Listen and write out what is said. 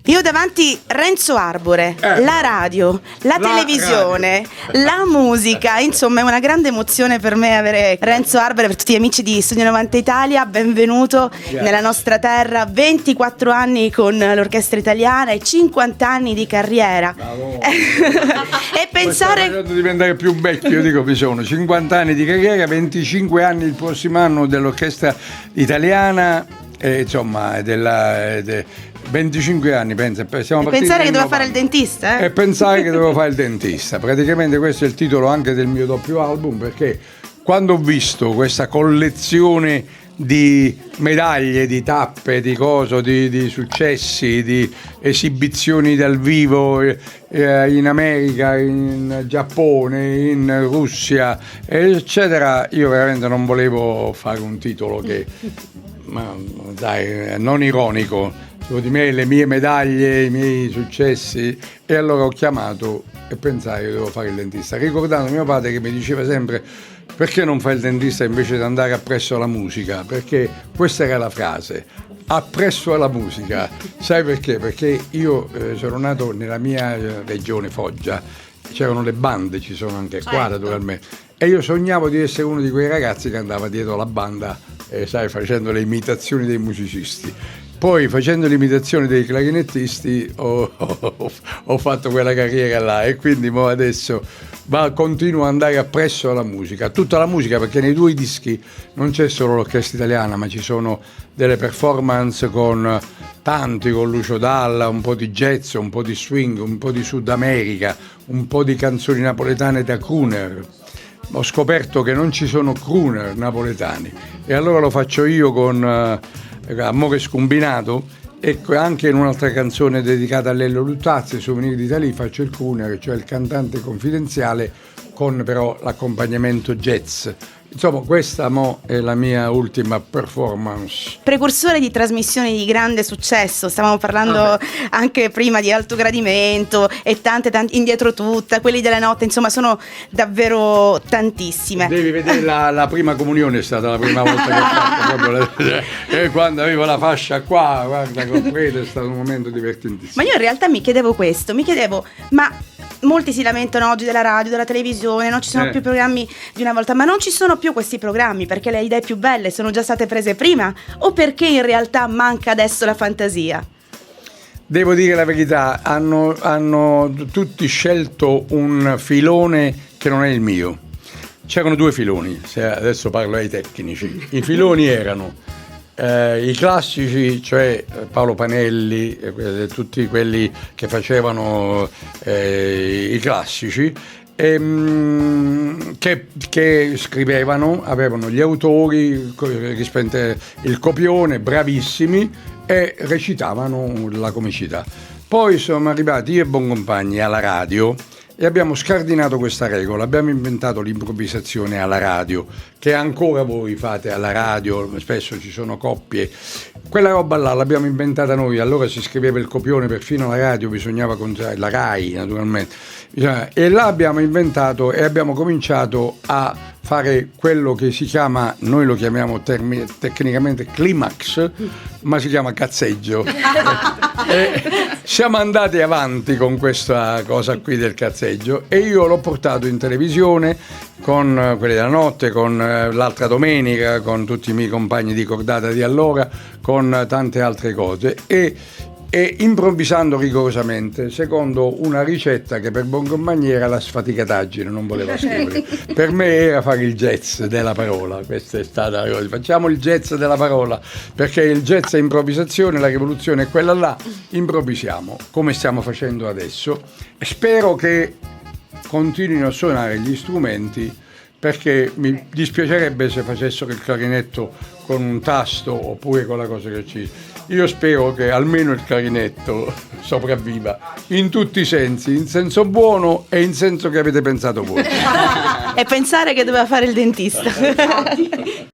Io davanti Renzo Arbore, la radio, la televisione, la musica, insomma è una grande emozione per me avere Renzo Arbore, per tutti gli amici di Studio 90 Italia, benvenuto nella nostra terra, 24 anni con l'orchestra italiana e 50 anni di carriera. E pensare... Sto diventare più vecchio, io dico, vi sono 50 anni di carriera, 25 anni il prossimo anno dell'orchestra italiana, insomma, 25 anni, pensa. E pensare che dovevo fare il dentista, E pensare che dovevo fare il dentista. Praticamente questo è il titolo anche del mio doppio album, perché quando ho visto questa collezione di medaglie, di tappe, di cose, di successi, di esibizioni dal vivo in America, in Giappone, in Russia, eccetera, io veramente non volevo fare un titolo che, ma dai, non ironico su di me, le mie medaglie, i miei successi, e allora ho chiamato e pensai che dovevo fare il dentista, ricordando mio padre che mi diceva sempre: perché non fai il dentista invece di andare appresso alla musica? Perché questa era la frase, appresso alla musica. Sai perché? Perché io sono nato nella mia regione, Foggia, c'erano le bande, ci sono anche qua naturalmente, e io sognavo di essere uno di quei ragazzi che andava dietro la banda, sai, facendo le imitazioni dei musicisti. Poi facendo l'imitazione dei clarinettisti ho fatto quella carriera là, e quindi adesso continuo ad andare appresso alla musica, tutta la musica, perché nei 2 dischi non c'è solo l'orchestra italiana, ma ci sono delle performance con tanti, con Lucio Dalla, un po' di jazz, un po' di swing, un po' di Sud America, un po' di canzoni napoletane da crooner. Ho scoperto che non ci sono crooner napoletani, e allora lo faccio io con Amore Scombinato, e anche in un'altra canzone dedicata a Lello Luttazzi, Souvenir d'Italia, faccio il crooner, cioè il cantante confidenziale, con però l'accompagnamento jazz. Insomma, questa è la mia ultima performance. Precursore di trasmissioni di grande successo, stavamo parlando anche prima di Alto Gradimento e tante Indietro Tutta, quelli della notte, insomma sono davvero tantissime. Devi vedere la prima comunione, è stata la prima volta che ho fatto proprio quando avevo la fascia qua, guarda, col prete, è stato un momento divertentissimo. Ma io in realtà mi chiedevo, ma molti si lamentano oggi della radio, della televisione, non ci sono più programmi di una volta, ma non ci sono più questi programmi perché le idee più belle sono già state prese prima, o perché in realtà manca adesso la fantasia? Devo dire la verità, hanno tutti scelto un filone che non è il mio. C'erano 2 filoni, adesso parlo ai tecnici. I filoni erano i classici, cioè Paolo Panelli, tutti quelli che facevano i classici, che scrivevano, avevano gli autori, il copione, bravissimi, e recitavano la comicità. Poi sono arrivati io e Boncompagni alla radio e abbiamo scardinato questa regola, abbiamo inventato l'improvvisazione alla radio, che ancora voi fate alla radio, spesso ci sono coppie. Quella roba là l'abbiamo inventata noi, allora si scriveva il copione perfino alla radio, bisognava la RAI naturalmente, e là abbiamo inventato e abbiamo cominciato a fare quello che si chiama, noi lo chiamiamo tecnicamente climax, ma si chiama cazzeggio. E siamo andati avanti con questa cosa qui del cazzeggio, e io l'ho portato in televisione con quelli della notte, con l'altra domenica, con tutti i miei compagni di cordata di allora, con tante altre cose, e improvvisando rigorosamente, secondo una ricetta che per Boncompagni era la sfaticataggine, non voleva scrivere. Per me era fare il jazz della parola, questa è stata la cosa. Facciamo il jazz della parola, perché il jazz è improvvisazione, la rivoluzione è quella là, improvvisiamo, come stiamo facendo adesso, e spero che continuino a suonare gli strumenti, perché mi dispiacerebbe se facessero il clarinetto con un tasto oppure con la cosa che ci... Io spero che almeno il clarinetto sopravviva in tutti i sensi, in senso buono e in senso che avete pensato voi. E pensare che doveva fare il dentista.